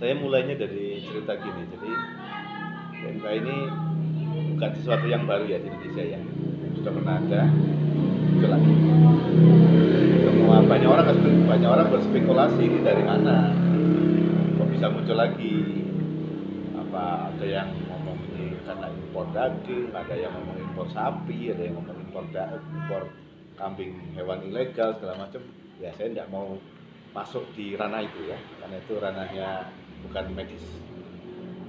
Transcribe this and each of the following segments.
Saya mulainya dari cerita gini, jadi PMK ini bukan sesuatu yang baru ya di Indonesia ya, sudah pernah ada, muncul lagi. Semua banyak orang berspekulasi ini dari mana, kok bisa muncul lagi? Apa ada yang ngomong ini karena impor daging, ada yang ngomong impor sapi, ada yang ngomong impor kambing hewan ilegal segala macam. Ya saya tidak mau masuk di ranah itu ya, karena itu ranahnya bukan medis.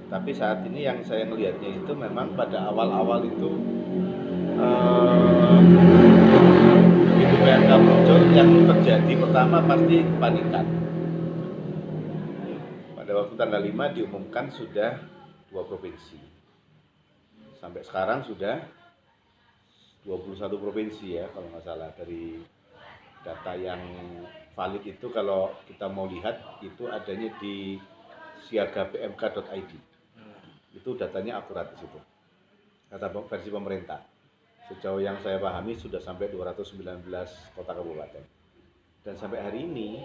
Tapi saat ini yang saya melihatnya itu memang pada awal-awal itu begitu PMK muncul, yang terjadi pertama pasti kepanikan. Pada waktu tanggal 5 diumumkan sudah 2 provinsi. Sampai sekarang sudah 21 provinsi ya kalau nggak salah, dari data yang valid itu kalau kita mau lihat itu adanya di siagapmk.id. Itu datanya akurat di situ. Data versi pemerintah. Sejauh yang saya pahami sudah sampai 219 kota kabupaten. Dan sampai hari ini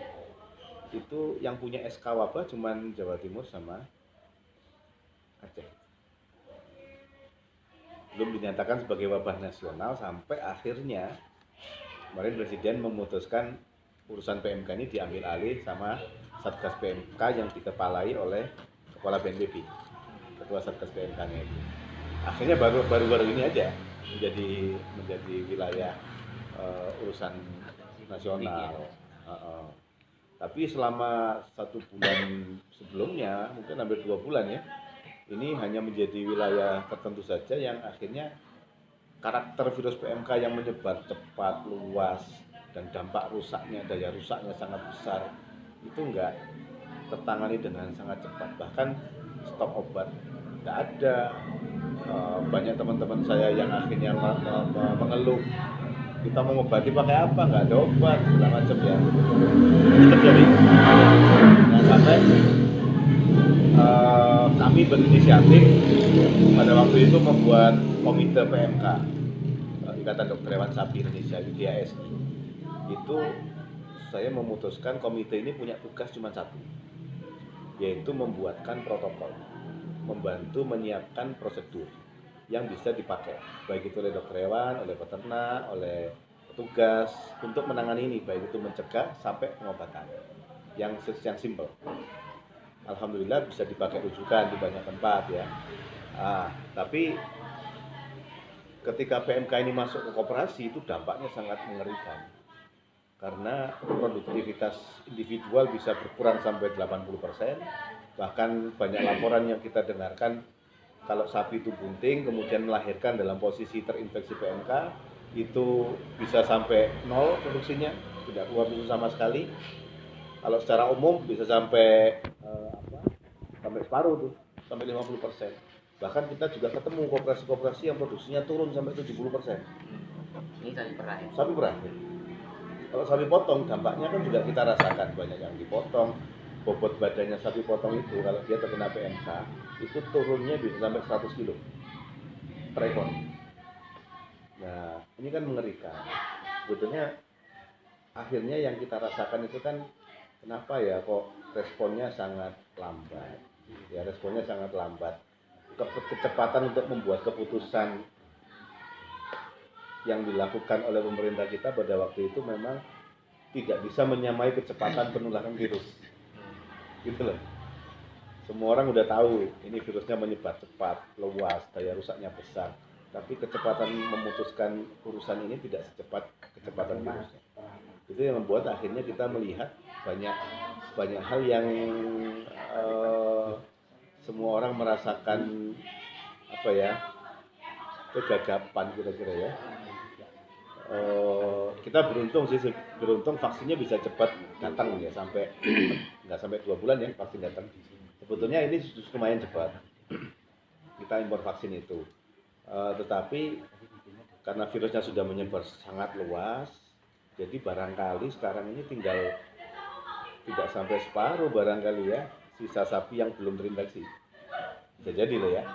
itu yang punya SK wabah cuman Jawa Timur sama Aceh. Belum dinyatakan sebagai wabah nasional sampai akhirnya kemarin Presiden memutuskan urusan PMK ini diambil alih sama Satgas PMK yang dikepalai oleh Kepala BNPB, Ketua Satgas PMK-nya itu. Akhirnya baru ini aja menjadi wilayah urusan nasional. Tapi selama 1 bulan sebelumnya, mungkin hampir 2 bulan ya, ini hanya menjadi wilayah tertentu saja yang akhirnya karakter virus PMK yang menyebar cepat, luas, dan dampak rusaknya, daya rusaknya sangat besar, itu enggak tertangani dengan sangat cepat. Bahkan stok obat enggak ada. Banyak teman-teman saya yang akhirnya mengeluh, kita mau mengobati pakai apa, nggak ada obat, segala macam ya. Itu terjadi. Nah, sampai kami berinisiatif pada waktu itu membuat komite PMK, Ikatan Dokter Hewan Sapi Indonesia (IDHSI). Itu saya memutuskan komite ini punya tugas cuma satu, yaitu membuatkan protokol, membantu menyiapkan prosedur yang bisa dipakai, baik itu oleh dokter hewan, oleh peternak, oleh petugas untuk menangani ini, baik itu mencegah sampai pengobatan yang simple. Alhamdulillah bisa dipakai rujukan di banyak tempat ya. Tapi ketika PMK ini masuk ke koperasi itu dampaknya sangat mengerikan. Karena produktivitas individual bisa berkurang sampai 80%. Bahkan banyak laporan yang kita dengarkan, kalau sapi itu bunting kemudian melahirkan dalam posisi terinfeksi PMK, itu bisa sampai 0 produksinya, tidak keluar susu sama sekali. Kalau secara umum bisa sampai sampai separuh tuh, sampai 50%. Bahkan kita juga ketemu koperasi-koperasi yang produksinya turun sampai 70%. Ini sapi perah ya? Sapi perah. Kalau sapi potong dampaknya kan juga kita rasakan, banyak yang dipotong. Bobot badannya sapi potong itu kalau dia terkena PMK itu turunnya bisa sampai 100 kilo per ekor. Nah ini kan mengerikan. Sebetulnya akhirnya yang kita rasakan itu kan, kenapa ya kok responnya sangat lambat. Ya responnya sangat lambat. Kecepatan untuk membuat keputusan yang dilakukan oleh pemerintah kita pada waktu itu memang tidak bisa menyamai kecepatan penularan virus. Gitu loh. Semua orang udah tahu ini virusnya menyebar cepat, luas, daya rusaknya besar. Tapi kecepatan memutuskan urusan ini tidak secepat kecepatan virusnya. Itu yang membuat akhirnya kita melihat banyak hal yang semua orang merasakan kegagapan kira-kira ya. Kita beruntung vaksinnya bisa cepat datang ya, sampai nggak sampai 2 bulan ya vaksin datang. Sebetulnya ini lumayan cepat kita impor vaksin itu, tetapi karena virusnya sudah menyebar sangat luas, jadi barangkali sekarang ini tinggal tidak sampai separuh barangkali ya sisa sapi yang belum terinfeksi. Bisa jadi loh ya.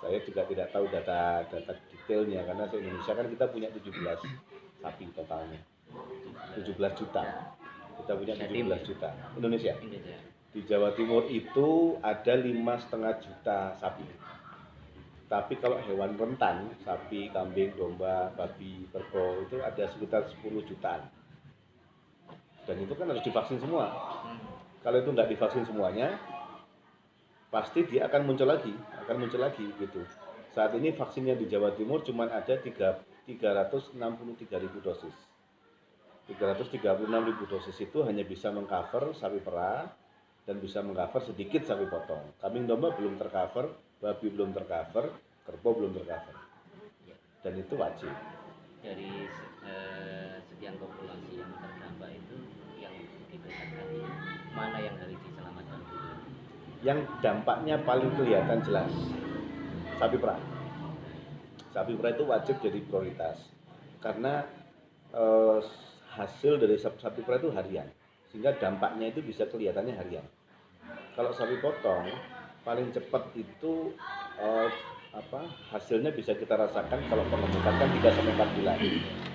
Saya juga tidak tahu data detailnya, karena di Indonesia kan kita punya 17 sapi totalnya, 17 juta. Kita punya 17 juta Indonesia. Di Jawa Timur itu ada 5,5 juta sapi. Tapi kalau hewan rentan, sapi, kambing, domba, babi, kerbau itu ada sekitar 10 jutaan. Dan itu kan harus divaksin semua. Kalau itu nggak divaksin semuanya, pasti dia akan muncul lagi gitu. Saat ini vaksinnya di Jawa Timur cuma ada 363.000 dosis. 336.000 dosis itu hanya bisa mengcover sapi perah dan bisa mengcover sedikit sapi potong. Kambing domba belum tercover, babi belum tercover, kerbau belum tercover. Dan itu wajib. Dari sekian populasi yang terdampak itu yang didekatkan ini, mana yang harus diselamatkan dulu? Yang dampaknya paling kelihatan jelas sapi perah. Sapi perah itu wajib jadi prioritas karena hasil dari sapi perah itu harian, sehingga dampaknya itu bisa kelihatannya harian. Kalau sapi potong paling cepat itu hasilnya bisa kita rasakan kalau pengemukan kan 3-4 bulan.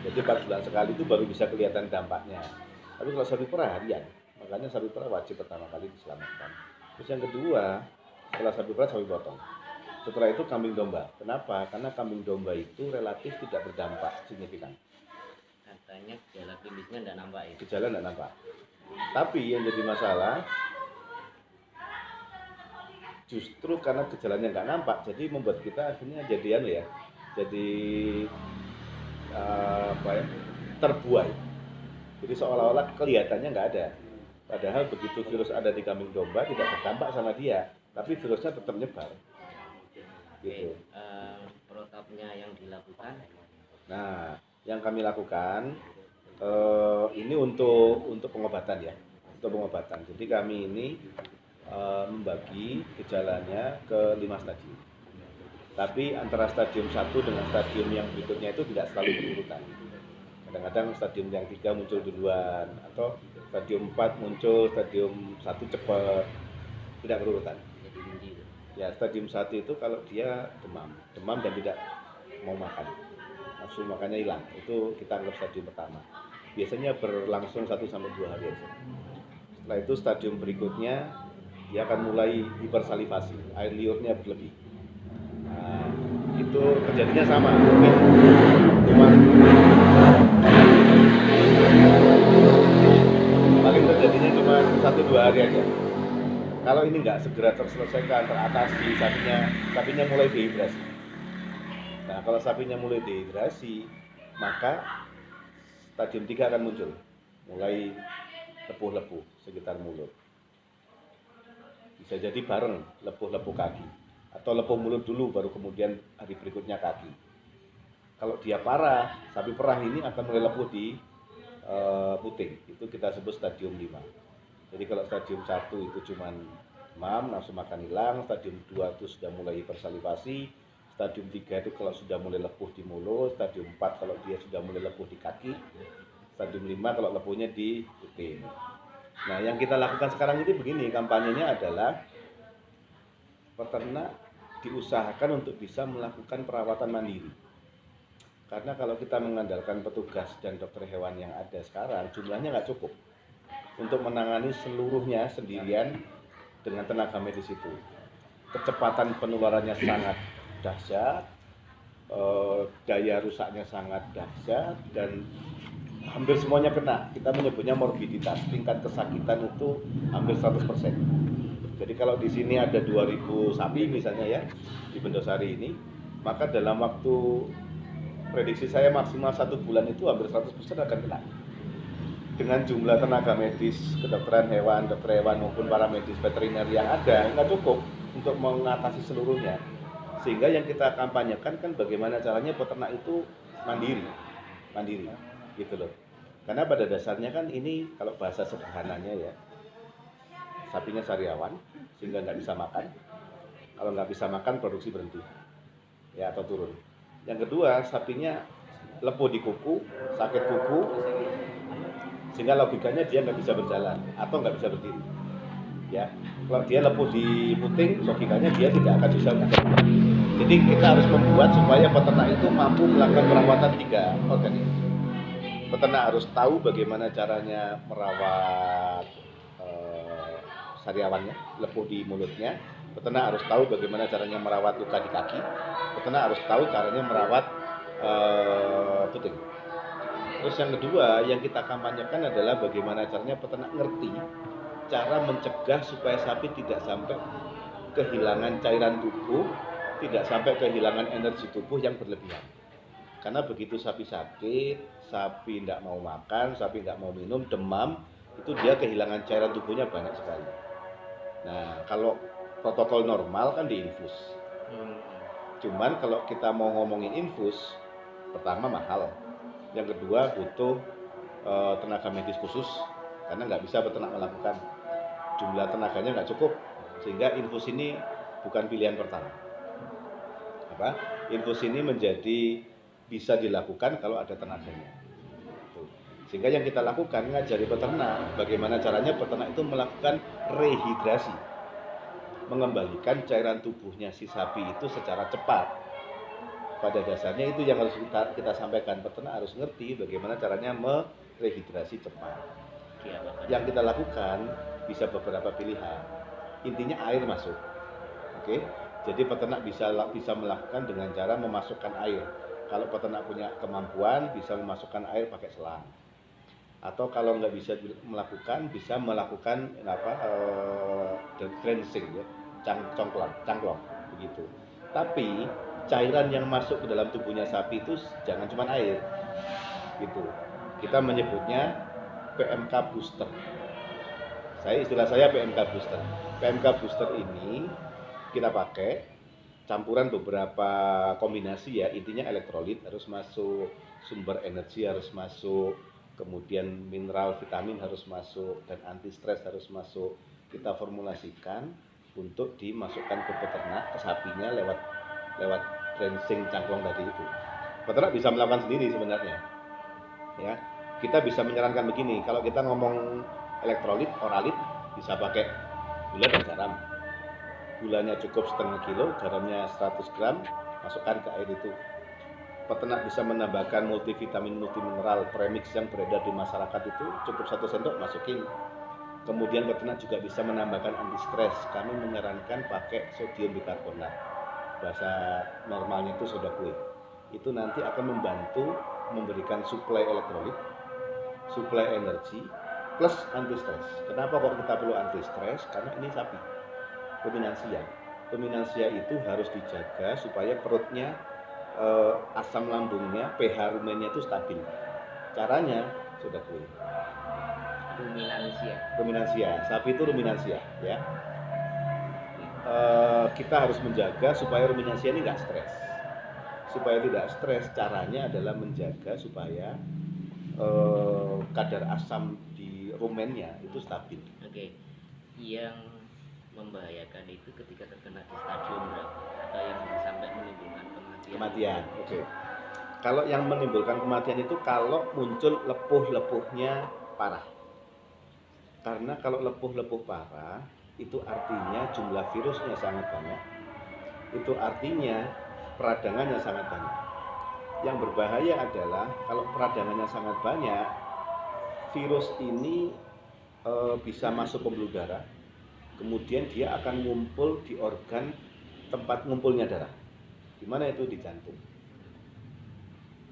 Jadi 4 bulan sekali itu baru bisa kelihatan dampaknya. Tapi kalau sapi perah harian, makanya sapi perah wajib pertama kali diselamatkan. Terus yang kedua, setelah sapi perah sapi potong. Setelah itu kambing domba. Kenapa? Karena kambing domba itu relatif tidak berdampak signifikan. Katanya gejala klinisnya tidak nampak ya? Gejala tidak nampak. Tapi yang jadi masalah justru karena gejalanya nggak nampak, jadi membuat kita akhirnya jadi terbuai. Jadi seolah-olah kelihatannya nggak ada. Padahal begitu virus ada di kambing domba tidak berdampak sama dia, tapi virusnya tetap nyebar. Gitu. Protapnya yang dilakukan? Nah, yang kami lakukan ini untuk pengobatan ya, untuk pengobatan. Jadi kami ini membagi gejalanya ke 5 stadium. Tapi antara stadium 1 dengan stadium yang berikutnya itu tidak selalu berurutan. Kadang-kadang stadium yang 3 muncul duluan, atau stadium 4 muncul, stadium 1 cepat, tidak berurutan. Ya, stadium 1 itu kalau dia demam dan tidak mau makan, nafsu makannya hilang, itu kita anggap stadium pertama. Biasanya berlangsung 1-2 hari aja. Setelah itu stadium berikutnya dia akan mulai hipersalivasi, air liurnya berlebih. Nah, itu terjadinya sama, cuma paling terjadinya cuma 1-2 hari aja. Kalau ini nggak segera terselesaikan, teratasi, sapinya mulai dehidrasi. Nah, kalau sapinya mulai dehidrasi, maka stadium 3 akan muncul, mulai lepuh-lepuh sekitar mulut. Bisa jadi bareng lepuh-lepuh kaki, atau lepuh mulut dulu baru kemudian hari berikutnya kaki. Kalau dia parah, sapi perah ini akan mulai lepuh di puting, itu kita sebut stadium 5. Jadi kalau stadium 1 itu cuma demam, nafsu makan hilang, stadium 2 itu sudah mulai hipersalivasi, stadium 3 itu kalau sudah mulai lepuh di mulut, stadium 4 kalau dia sudah mulai lepuh di kaki, stadium 5 kalau lepuhnya di puting. Nah, yang kita lakukan sekarang ini begini, kampanyenya adalah peternak diusahakan untuk bisa melakukan perawatan mandiri. Karena kalau kita mengandalkan petugas dan dokter hewan yang ada sekarang, jumlahnya nggak cukup untuk menangani seluruhnya sendirian dengan tenaga medis itu. Kecepatan penularannya sangat dahsyat, daya rusaknya sangat dahsyat, dan hampir semuanya kena. Kita menyebutnya morbiditas, tingkat kesakitan itu hampir 100%. Jadi kalau di sini ada 2000 sapi misalnya ya, di Bendosari ini, maka dalam waktu prediksi saya maksimal 1 bulan itu hampir 100% akan kena. Dengan jumlah tenaga medis, kedokteran hewan, dokter hewan maupun para medis veteriner yang ada, nggak cukup untuk mengatasi seluruhnya. Sehingga yang kita kampanyekan kan bagaimana caranya peternak itu mandiri, gitu loh. Karena pada dasarnya kan ini kalau bahasa sederhananya ya, sapinya sariawan sehingga nggak bisa makan. Kalau nggak bisa makan, produksi berhenti, ya, atau turun. Yang kedua, sapinya lepuh di kuku, sakit kuku, sehingga logikanya dia nggak bisa berjalan atau nggak bisa berdiri. Ya, kalau dia lepuh di puting, logikanya dia tidak akan bisa berjalan. Jadi kita harus membuat supaya peternak itu mampu melakukan perawatan 3 organ ini. Peternak harus tahu bagaimana caranya merawat sariawannya, lepuh di mulutnya. Peternak harus tahu bagaimana caranya merawat luka di kaki. Peternak harus tahu caranya merawat puting. Terus yang kedua yang kita kampanyekan adalah bagaimana caranya peternak ngerti cara mencegah supaya sapi tidak sampai kehilangan cairan tubuh, tidak sampai kehilangan energi tubuh yang berlebihan. Karena begitu sapi sakit, sapi tidak mau makan, sapi tidak mau minum, demam, itu dia kehilangan cairan tubuhnya banyak sekali. Nah, kalau protokol normal kan diinfus. Cuman kalau kita mau ngomongin infus, pertama mahal, yang kedua butuh tenaga medis khusus, karena nggak bisa peternak melakukan, jumlah tenaganya nggak cukup, sehingga infus ini bukan pilihan pertama. Infus ini menjadi bisa dilakukan kalau ada tenaganya. Sehingga yang kita lakukan ngajari peternak bagaimana caranya peternak itu melakukan rehidrasi, mengembalikan cairan tubuhnya si sapi itu secara cepat. Pada dasarnya itu yang harus kita sampaikan, peternak harus ngerti bagaimana caranya merehidrasi cepat. Yang kita lakukan bisa beberapa pilihan. Intinya air masuk. Oke. Jadi peternak bisa melakukan dengan cara memasukkan air. Kalau peternak punya kemampuan bisa memasukkan air pakai selang. Atau kalau nggak bisa melakukan, bisa melakukan drenching ya, cangklong begitu. Tapi cairan yang masuk ke dalam tubuhnya sapi itu jangan cuma air, gitu. Kita menyebutnya PMK booster. Istilah saya PMK booster. PMK booster ini kita pakai campuran beberapa kombinasi ya, intinya elektrolit harus masuk, sumber energi harus masuk, kemudian mineral, vitamin harus masuk, dan anti stres harus masuk. Kita formulasikan untuk dimasukkan ke peternak, ke sapinya lewat drenching cangklong tadi itu. Peternak bisa melakukan sendiri sebenarnya. Ya, kita bisa menyarankan begini, kalau kita ngomong elektrolit, oralit, bisa pakai gula dan garam. Gulanya cukup setengah kilo, garamnya 100 gram, masukkan ke air itu. Peternak bisa menambahkan multivitamin, multimineral, premix yang beredar di masyarakat itu cukup 1 sendok masukin. Kemudian peternak juga bisa menambahkan anti stres. Kami menyarankan pakai sodium bikarbonat. Bahasa normalnya itu soda kue. Itu nanti akan membantu memberikan suplai elektrolit, suplai energi, plus anti stres. Kenapa kok kita perlu anti stres? Karena ini sapi ruminansia. Ruminansia itu harus dijaga supaya perutnya, asam lambungnya, pH rumennya itu stabil. Caranya sudah kue. Ruminansia. Sapi itu ruminansia, ya. Kita harus menjaga supaya ruminansia ini nggak stres. Supaya tidak stres, caranya adalah menjaga supaya kadar asam di rumennya itu stabil. Oke. Yang membahayakan itu ketika terkena di stadium berapa atau yang sampai menimbulkan kematian. Oke. Kalau yang menimbulkan kematian itu kalau muncul lepuh-lepuhnya parah. Karena kalau lepuh-lepuh parah itu artinya jumlah virusnya sangat banyak. Itu artinya peradangannya sangat banyak. Yang berbahaya adalah kalau peradangannya sangat banyak, virus ini bisa masuk pembuluh darah. Kemudian dia akan ngumpul di organ tempat ngumpulnya darah. Di mana itu? Di jantung.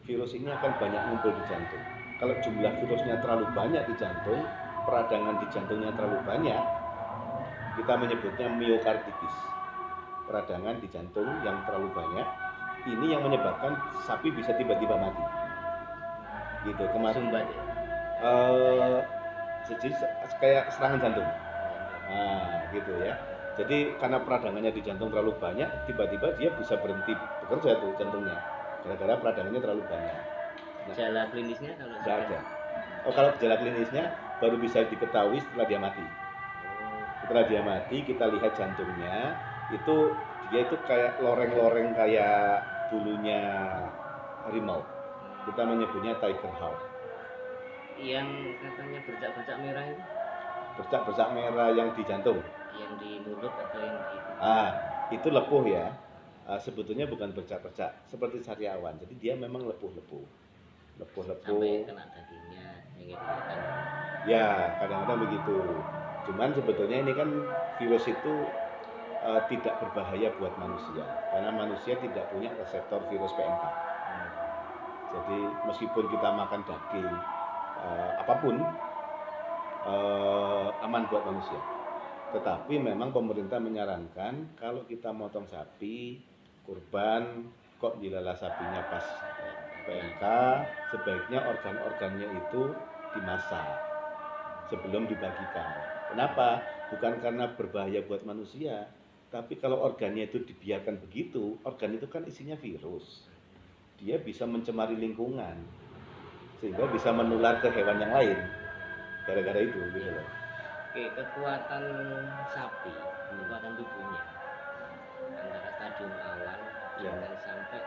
Virus ini akan banyak ngumpul di jantung. Kalau jumlah virusnya terlalu banyak di jantung, peradangan di jantungnya terlalu banyak, kita menyebutnya miokarditis. Peradangan di jantung yang terlalu banyak, ini yang menyebabkan sapi bisa tiba-tiba mati. Gitu, kemarin jadi kayak serangan jantung. Nah, gitu ya. Jadi karena peradangannya di jantung terlalu banyak, tiba-tiba dia bisa berhenti bekerja tuh jantungnya, gara-gara peradangannya terlalu banyak. Gejala klinisnya kalau nggak ada. Kalau gejala klinisnya baru bisa diketahui setelah dia mati. Setelah dia mati, kita lihat jantungnya, dia itu kayak loreng-loreng kayak bulunya harimau. Kita menyebutnya tiger heart. Yang katanya bercak-bercak merah itu? Bercak-bercak merah yang di jantung. Yang di mulut atau yang di itu lepuh ya. Sebetulnya bukan bercak-bercak seperti sariawan. Jadi dia memang lepuh-lepuh. Sampai kena dagingnya, yang ya kadang-kadang begitu. Cuman sebetulnya ini kan virus itu tidak berbahaya buat manusia karena manusia tidak punya reseptor virus PMK. Jadi meskipun kita makan daging apapun aman buat manusia. Tetapi memang pemerintah menyarankan kalau kita motong sapi kurban kok dilala sapinya pas PMK, sebaiknya organ-organnya itu dimasak sebelum dibagikan. Kenapa? Bukan karena berbahaya buat manusia, tapi kalau organnya itu dibiarkan begitu, organ itu kan isinya virus. Dia bisa mencemari lingkungan, sehingga bisa menular ke hewan yang lain. Gara-gara itu, gitu loh. Oke, kekuatan sapi, kekuatan tubuhnya antara stadium awal Ya. dengan sampai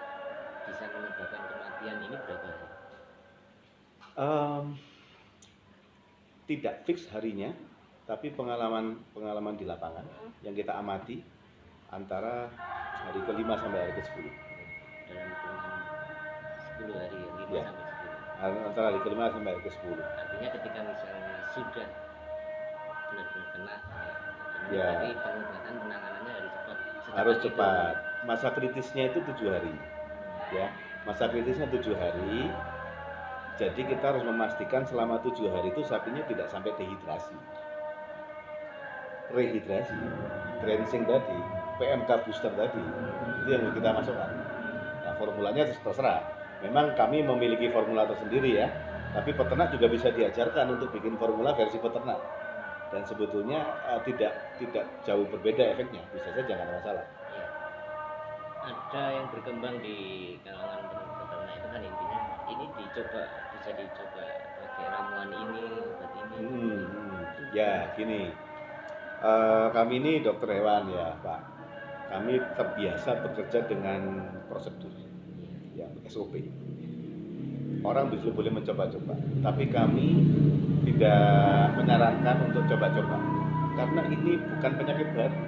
bisa menyebabkan kematian ini berapa hari? Tidak fix harinya, tapi pengalaman di lapangan yang kita amati antara hari ke-5 sampai hari ke-10. Dalam hitungan 10 hari ya, 5 Ya. sampai 10. Antara hari ke-5 sampai hari ke-10. Artinya ketika misalnya sudah benar-benar kena Ya. tapi pengobatan penanganannya harus cepat. Harus cepat. Masa kritisnya itu 7 hari. Ya, masa kritisnya 7 hari. Jadi kita harus memastikan selama 7 hari itu sapinya tidak sampai dehidrasi. Rehidrasi, drenching tadi, PMK booster tadi, itu yang kita masukkan. Nah, formulanya terserah. Memang kami memiliki formula tersendiri ya, tapi peternak juga bisa diajarkan untuk bikin formula versi peternak. Dan sebetulnya tidak jauh berbeda efeknya, bisa saja nggak ada masalah. Ya. Ada yang berkembang di kalangan peternak itu kan intinya ini bisa dicoba pakai ramuan ini, obat ini. Ya, gini. Kami ini dokter hewan ya, Pak. Kami terbiasa bekerja dengan prosedur, ya, SOP. Orang bisa boleh mencoba-coba, tapi kami tidak menyarankan untuk coba-coba karena ini bukan penyakit baru.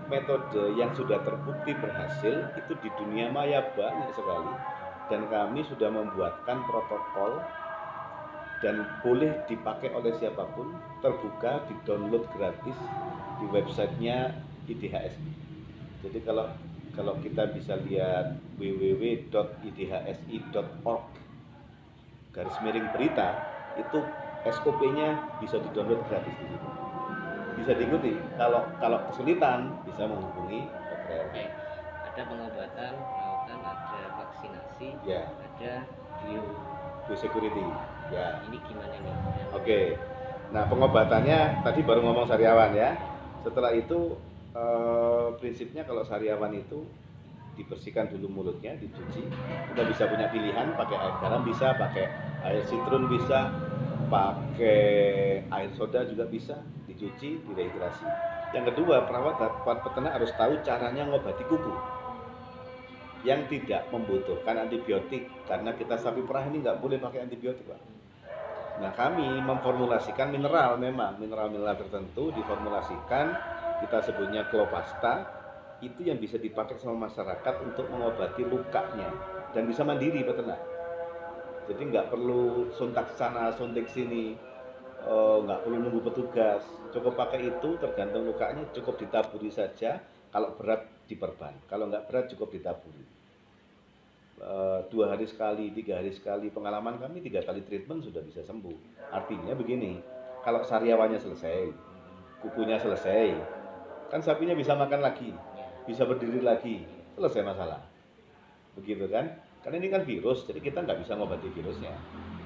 Metode yang sudah terbukti berhasil itu di dunia maya banyak sekali, dan kami sudah membuatkan protokol dan boleh dipakai oleh siapapun, terbuka, di-download gratis di websitenya IDHSI. Jadi kalau kita bisa lihat www.idhsi.org /berita, itu SOP-nya bisa di-download gratis di situ. Bisa diikuti. Kalau kesulitan bisa menghubungi dokter. Baik, ada pengobatan, perawatan, ada vaksinasi, Ya. ada biosecurity. Ya. Ini gimana nih? Oke. Nah, pengobatannya tadi baru ngomong sariawan ya. Setelah itu prinsipnya kalau sariawan itu dibersihkan dulu mulutnya, dicuci. Kita bisa punya pilihan pakai air garam bisa, pakai air sitrun bisa, pakai air soda juga bisa, dicuci, direhidrasi. Yang kedua, perawat peternak harus tahu caranya ngobati kuku yang tidak membutuhkan antibiotik, karena kita sapi perah ini nggak boleh pakai antibiotik, Pak. Nah, kami memformulasikan mineral, memang mineral-mineral tertentu diformulasikan, kita sebutnya Clopasta, itu yang bisa dipakai sama masyarakat untuk mengobati lukanya dan bisa mandiri peternak. Jadi nggak perlu suntik sana, suntik sini, nggak perlu nunggu petugas, cukup pakai itu, tergantung lukanya, cukup ditaburi saja. Kalau berat diperban, kalau nggak berat cukup ditaburi. 2 hari sekali, 3 hari sekali. Pengalaman kami 3 kali treatment sudah bisa sembuh. Artinya begini, kalau sariawannya selesai, kukunya selesai, kan sapinya bisa makan lagi, bisa berdiri lagi, selesai masalah. Begitu kan? Karena ini kan virus, jadi kita nggak bisa ngobati virusnya.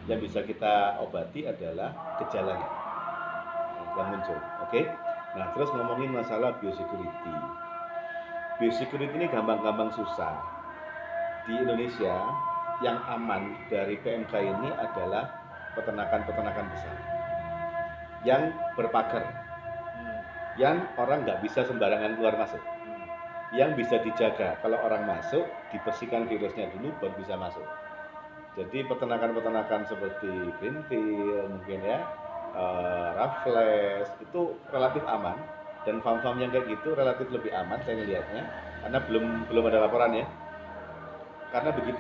Yang bisa kita obati adalah gejalanya yang muncul. Oke? Nah, terus ngomongin masalah biosecurity. Biosecurity ini gampang-gampang susah. Di Indonesia yang aman dari PMK ini adalah peternakan-peternakan besar yang berpagar, yang orang nggak bisa sembarangan keluar masuk, yang bisa dijaga. Kalau orang masuk, dibersihkan virusnya dulu baru bisa masuk. Jadi peternakan-peternakan seperti Greenfield mungkin ya, Raffles itu relatif aman, dan farm-farm yang kayak gitu relatif lebih aman saya melihatnya, karena belum ada laporan ya. Karena begitu.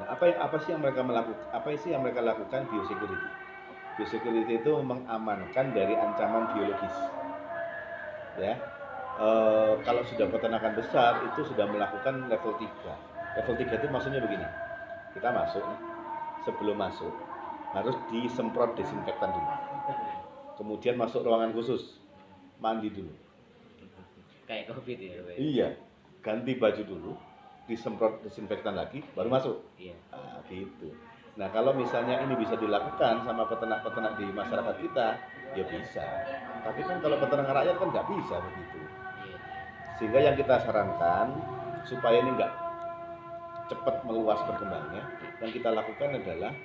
Nah, apa sih yang mereka lakukan biosecurity? Biosecurity itu mengamankan dari ancaman biologis. Ya, kalau sudah peternakan besar itu sudah melakukan level 3. Level 3 itu maksudnya begini. Kita masuk, sebelum masuk harus disemprot desinfektan dulu. Kemudian masuk ruangan khusus, mandi dulu. Kayak COVID ya, Pak? Iya, ganti baju dulu, disemprot desinfektan lagi, baru masuk. Iya. Nah, gitu. Nah, kalau misalnya ini bisa dilakukan sama peternak-peternak di masyarakat kita, ya bisa. Tapi kan kalau peternak rakyat kan nggak bisa begitu. Iya. Sehingga yang kita sarankan supaya ini nggak cepat meluas berkembangnya, yang kita lakukan adalah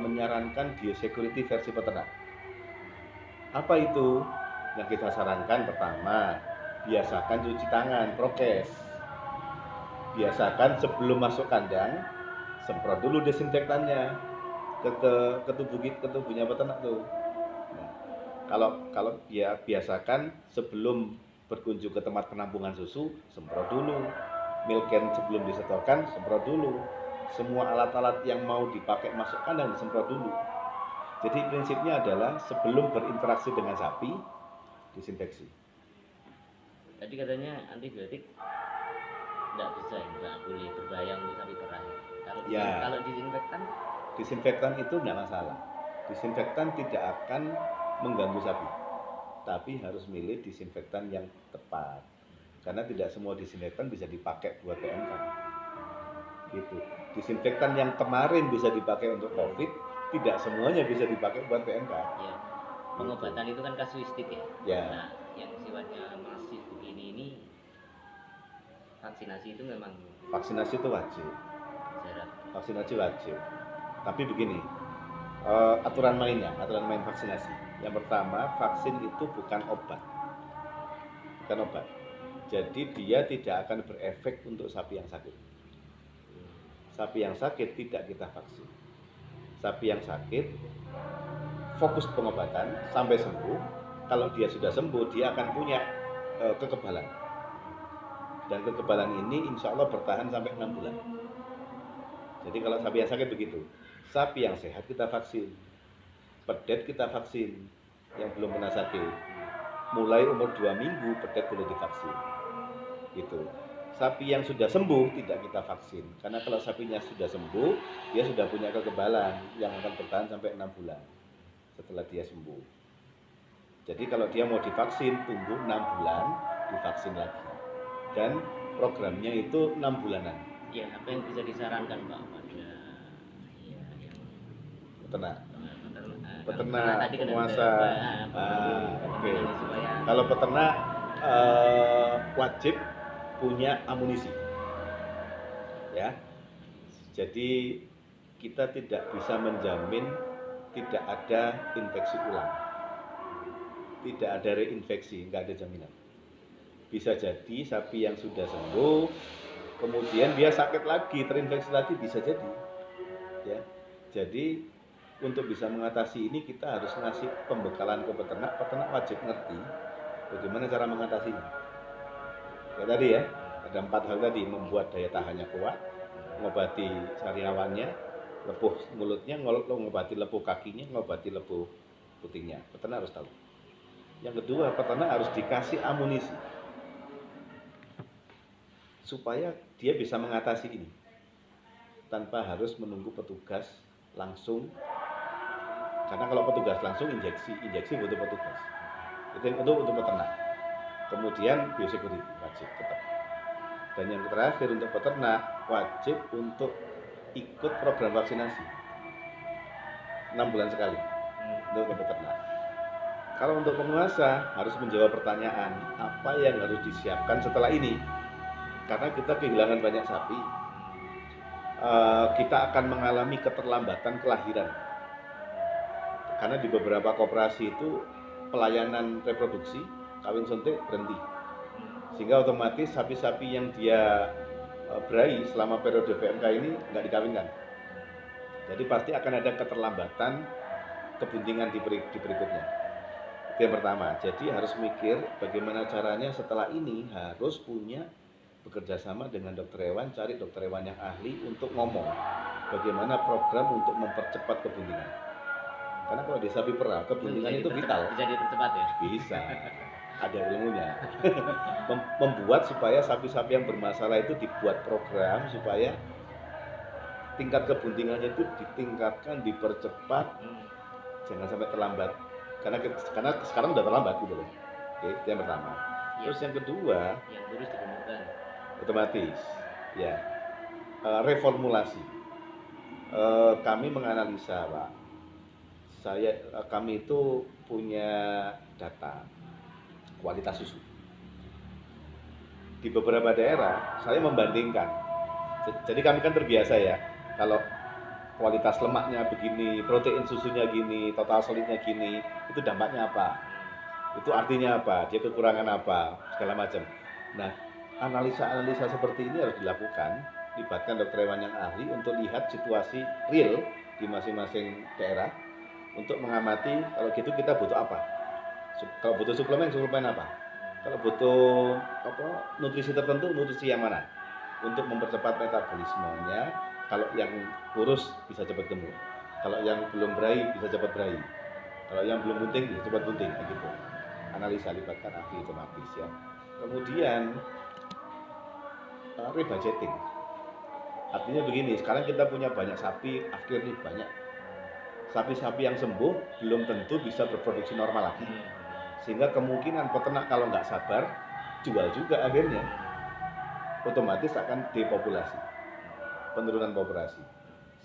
menyarankan biosecurity versi peternak. Apa itu? Yang kita sarankan pertama, biasakan cuci tangan, prokes. Biasakan sebelum masuk kandang, semprot dulu desinfektannya ke tubuhnya peternak tuh. Nah, kalau ya biasakan sebelum berkunjung ke tempat penampungan susu, semprot dulu. Milk can sebelum disetorkan, semprot dulu. Semua alat-alat yang mau dipakai masuk kandang disemprot dulu. Jadi prinsipnya adalah sebelum berinteraksi dengan sapi, disinfeksi. Tadi katanya antibiotik nggak bisa, nggak boleh berbahaya untuk sapi perah. Ya. Kalau disinfektan, Disinfektan itu tidak masalah. Disinfektan tidak akan mengganggu sapi, tapi harus milih disinfektan yang tepat. Karena tidak semua disinfektan bisa dipakai buat PMK. Gitu. Disinfektan yang kemarin bisa dipakai untuk COVID, tidak semuanya bisa dipakai buat PMK. ya, pengobatan itu kan kasuistik ya. Ya. Nah, yang sifatnya masif begini ini, vaksinasi itu memang Vaksinasi itu wajib. syarat. Vaksinasi wajib. Tapi begini, aturan main vaksinasi. Yang pertama, vaksin itu bukan obat. Jadi dia tidak akan berefek untuk sapi yang sakit. Sapi yang sakit tidak kita vaksin. Sapi yang sakit fokus pengobatan sampai sembuh. Kalau dia sudah sembuh, dia akan punya kekebalan. Dan kekebalan ini insya Allah bertahan sampai 6 bulan. Jadi kalau sapi yang sakit begitu. Sapi yang sehat kita vaksin. Pedet kita vaksin yang belum pernah sakit. Mulai umur 2 minggu pedet boleh divaksin. Gitu. Sapi yang sudah sembuh tidak kita vaksin. Karena kalau sapinya sudah sembuh, dia sudah punya kekebalan yang akan bertahan sampai 6 bulan setelah dia sembuh. Jadi kalau dia mau divaksin, tunggu 6 bulan, divaksin lagi. Dan programnya itu 6 bulanan. Ya, apa yang bisa disarankan Pak pada peternak, tadi kan penguasa. Oke. Kalau peternak wajib punya amunisi, ya. Jadi kita tidak bisa menjamin tidak ada infeksi ulang, tidak ada reinfeksi, nggak ada jaminan. Bisa jadi sapi yang sudah sembuh, kemudian dia sakit lagi, terinfeksi lagi, bisa jadi. Ya, jadi untuk bisa mengatasi ini kita harus ngasih pembekalan ke peternak. Peternak wajib ngerti bagaimana cara mengatasinya. Ya tadi ya, ada 4 hal tadi: membuat daya tahannya kuat, mengobati sariawannya, lepuh mulutnya, mengobati lepuh kakinya, mengobati lepuh putingnya. Peternak harus tahu. Yang kedua, peternak harus dikasih amunisi supaya dia bisa mengatasi ini tanpa harus menunggu petugas langsung. Karena kalau petugas langsung injeksi butuh petugas. Itu untuk peternak. Kemudian biosecurity wajib tetap. Dan yang terakhir untuk peternak wajib untuk ikut program vaksinasi 6 bulan sekali untuk peternak. Kalau untuk penguasa harus menjawab pertanyaan apa yang harus disiapkan setelah ini. Karena kita kehilangan banyak sapi, kita akan mengalami keterlambatan kelahiran. Karena di beberapa koperasi itu pelayanan reproduksi, kawin suntik berhenti. Sehingga otomatis sapi-sapi yang dia berai selama periode PMK ini nggak dikawinkan. Jadi pasti akan ada keterlambatan kebuntingan di berikutnya. Itu yang pertama. Jadi harus mikir bagaimana caranya setelah ini harus punya bekerja sama dengan dokter hewan, cari dokter hewan yang ahli untuk ngomong bagaimana program untuk mempercepat kebuntingan. Karena kalau di sapi perah kebuntingan itu vital. Bisa dipercepat ya? Bisa, ada ilmunya. Membuat supaya sapi-sapi yang bermasalah itu dibuat program supaya tingkat kebuntingannya itu ditingkatkan, dipercepat, jangan sampai terlambat. Karena sekarang udah terlambat gitu loh. Oke, itu yang pertama. Terus yang kedua, yang kurus digemukkan. Otomatis, ya, reformulasi. Kami menganalisa, Pak. Kami itu punya data kualitas susu. Di beberapa daerah, saya membandingkan. Jadi kami kan terbiasa ya, kalau kualitas lemaknya begini, protein susunya gini, total solidnya gini, itu dampaknya apa? Itu artinya apa? Dia kekurangan apa? Segala macam. Nah, analisa-analisa seperti ini harus dilakukan, libatkan dokter hewan yang ahli untuk lihat situasi real di masing-masing daerah, untuk mengamati kalau gitu kita butuh apa. Kalau butuh suplemen apa? Kalau butuh nutrisi tertentu, nutrisi yang mana? Untuk mempercepat metabolismenya. Kalau yang kurus bisa cepat gemuk. Kalau yang belum berai bisa cepat berai. Kalau yang belum bunting bisa cepat bunting, gitu. Analisa libatkan ahli otomatis ya. Kemudian rebudgeting. Artinya begini, sekarang kita punya banyak sapi, akhirnya banyak sapi-sapi yang sembuh belum tentu bisa berproduksi normal lagi, sehingga kemungkinan peternak kalau nggak sabar jual juga akhirnya, otomatis akan depopulasi, penurunan populasi,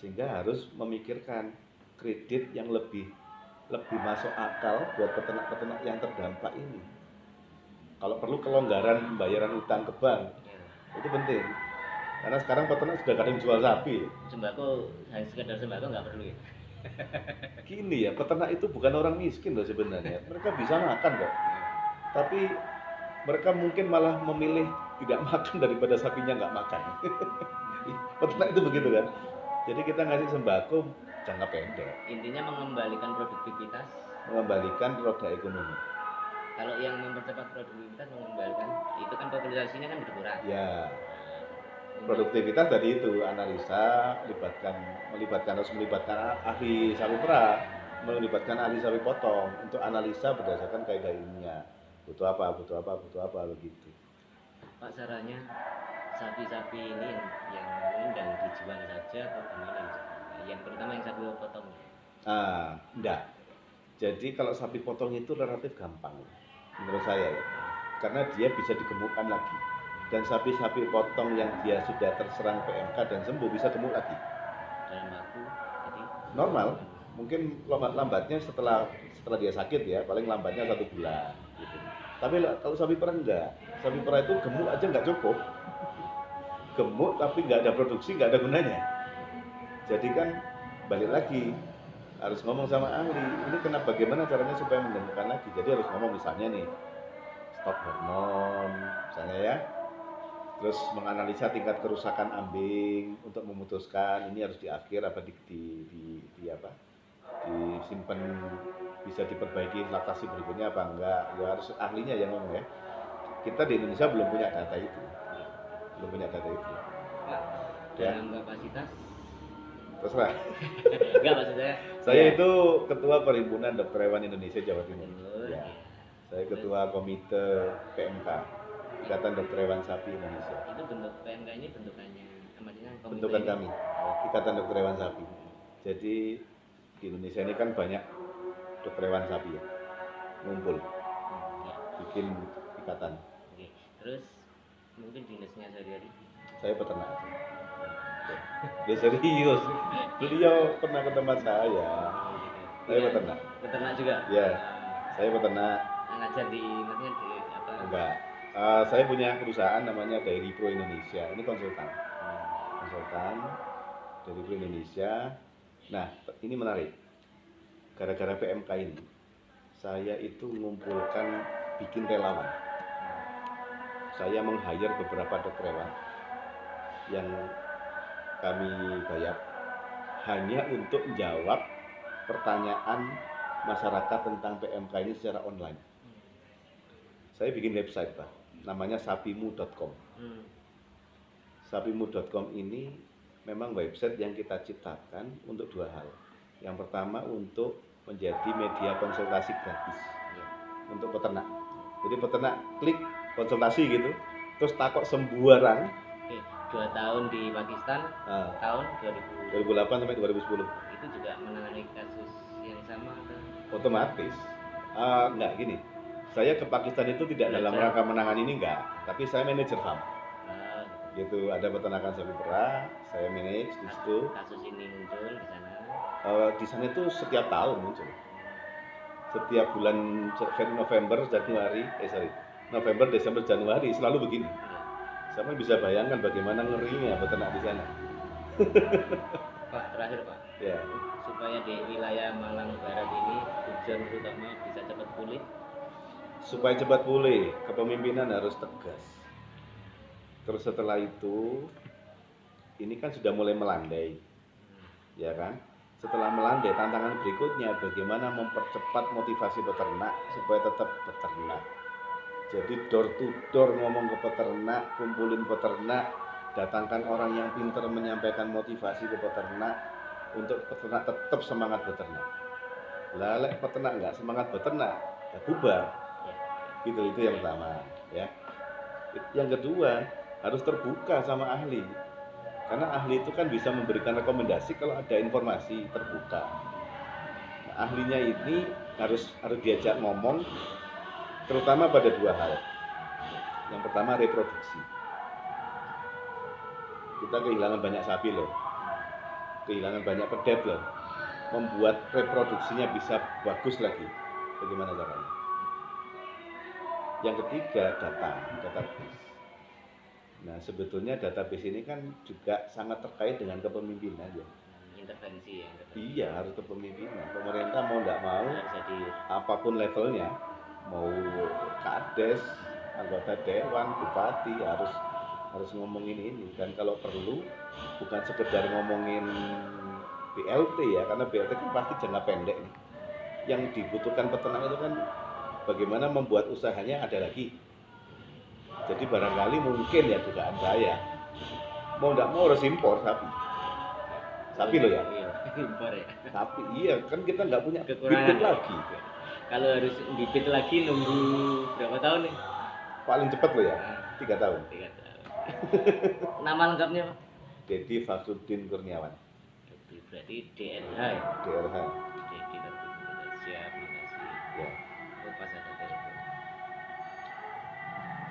sehingga harus memikirkan kredit yang lebih masuk akal buat peternak-peternak yang terdampak ini. Kalau perlu kelonggaran pembayaran utang ke bank, itu penting. Karena sekarang peternak sudah kadang jual sapi. Sembako, hanya sekedar sembako nggak perlu ya? Gini ya, peternak itu bukan orang miskin loh sebenarnya. Mereka bisa makan kok. Tapi mereka mungkin malah memilih tidak makan daripada sapinya nggak makan. Peternak itu begitu kan. Jadi kita ngasih sembako jangka pendek. Intinya mengembalikan produktivitas. Mengembalikan roda ekonomi. Kalau yang mempercepat produktivitas mengembalikan, itu kan populasinya kan berkurang. Ya. Produktivitas tadi itu analisa, harus melibatkan ahli sapi perah, melibatkan ahli sapi potong untuk analisa berdasarkan kaidah ilmiah. Butuh apa begitu. Pak, sarannya sapi-sapi ini yang mendang dijual saja atau gimana? Yang terutama yang sapi potong. Enggak. Jadi kalau sapi potong itu relatif gampang menurut saya ya. Karena dia bisa digemukkan lagi. Dan sapi-sapi potong yang dia sudah terserang PMK dan sembuh bisa gemuk lagi. Dalam waktu jadi normal, mungkin lambatnya setelah dia sakit ya, paling lambatnya 1 bulan gitu. Tapi kalau sapi perah enggak, sapi perah itu gemuk aja nggak cukup, gemuk tapi nggak ada produksi, nggak ada gunanya. Jadi kan balik lagi, harus ngomong sama ahli, ini bagaimana caranya supaya menggemukkan lagi. Jadi harus ngomong misalnya nih, stop hormon misalnya ya, terus menganalisa tingkat kerusakan ambing untuk memutuskan ini harus diakhir apa disimpan, bisa diperbaiki laktasi berikutnya apa enggak, ya harus ahlinya yang ngomong ya. Kita di Indonesia belum punya data itu. Pak, dalam kapasitas terserah. enggak, maksud Saya itu ketua Perhimpunan Dokter Hewan Indonesia Jawa Timur ya. Saya ketua komite PMK, Ikatan Dokter Hewan Sapi Indonesia. Itu bentuk PMK ini bentukannya, maksudnya bentukan kami, Ikatan Dokter Hewan Sapi. Jadi di Indonesia ini kan banyak dokter hewan sapi ya, ngumpul, bikin ikatan. Oke. Terus mungkin dinasnya sehari-hari? Saya peternak. Ya serius, beliau pernah ke tempat saya. Saya peternak. Peternak juga? Ya, saya peternak. Ngajar di, maksudnya di apa? Enggak. Saya punya perusahaan namanya Dairy Pro Indonesia. Ini konsultan Dairy Pro Indonesia. Nah, ini menarik. Gara-gara PMK ini, saya itu mengumpulkan, bikin relawan. Saya meng-hire beberapa dokter hewan yang kami bayar hanya untuk menjawab pertanyaan masyarakat tentang PMK ini secara online. Saya bikin website, Pak, namanya sapimu.com. Sapimu.com ini memang website yang kita ciptakan untuk 2 hal. Yang pertama untuk menjadi media konsultasi gratis Iya. untuk peternak. Jadi peternak klik konsultasi gitu, terus takut sembuaran. Oke, 2 tahun di Pakistan, Nah, tahun 2008 sampai 2010 itu juga menangani kasus yang sama atau otomatis. Enggak gini, saya ke Pakistan itu tidak dalam Belajar. rangka menangani ini enggak, tapi saya manajer farm. ah, Gitu, ada peternakan sapi perah, saya manage di situ. kasus ini muncul di sana? Di sana itu setiap tahun muncul. Setiap bulan November, Desember, Januari selalu begini. Iya. Siapa yang bisa bayangkan bagaimana ngerinya peternak di sana? Pak, terakhir Pak, Ya, supaya di wilayah Malang Barat ini hujan terutama bisa cepat pulih. supaya cepat pulih, kepemimpinan harus tegas. Terus setelah itu, ini kan sudah mulai melandai, ya kan? Setelah melandai, tantangan berikutnya bagaimana mempercepat motivasi peternak supaya tetap beternak. Jadi door to door ngomong ke peternak, kumpulin peternak, datangkan orang yang pintar menyampaikan motivasi ke peternak untuk peternak tetap semangat beternak. Lalek peternak nggak semangat beternak, ya bubar. Ya. Gitu, itu yang pertama, ya. Yang kedua, harus terbuka sama ahli. Karena ahli itu kan bisa memberikan rekomendasi kalau ada informasi terbuka. Nah, ahlinya ini harus diajak ngomong, terutama pada dua hal. Yang pertama reproduksi. Kita kehilangan banyak sapi loh, kehilangan banyak pedet loh. Membuat reproduksinya bisa bagus lagi, bagaimana caranya? Yang ketiga, database. Nah, sebetulnya database ini kan juga sangat terkait dengan kepemimpinan ya. Intervensi ya. Iya, harus kepemimpinan. Pemerintah mau nggak mau, Harus jadi apapun levelnya, mau kades, anggota dewan, bupati harus ngomongin ini. Dan kalau perlu bukan sekedar ngomongin BLT ya, karena BLT kan pasti jangka pendek nih. Yang dibutuhkan peternak itu kan bagaimana membuat usahanya ada lagi. Jadi barangkali mungkin ya dugaan saya, mau nggak mau harus impor sapi loh ya. Iya, impor ya. Sapi, iya kan kita nggak punya Kekurangan bibit lagi. Kalau harus bibit lagi nunggu berapa tahun nih? Paling cepat loh ya, 3 tahun. 3 tahun. Nama lengkapnya Pak? Dedi Fasudin Kurniawan, Berarti DNH ya? DRH.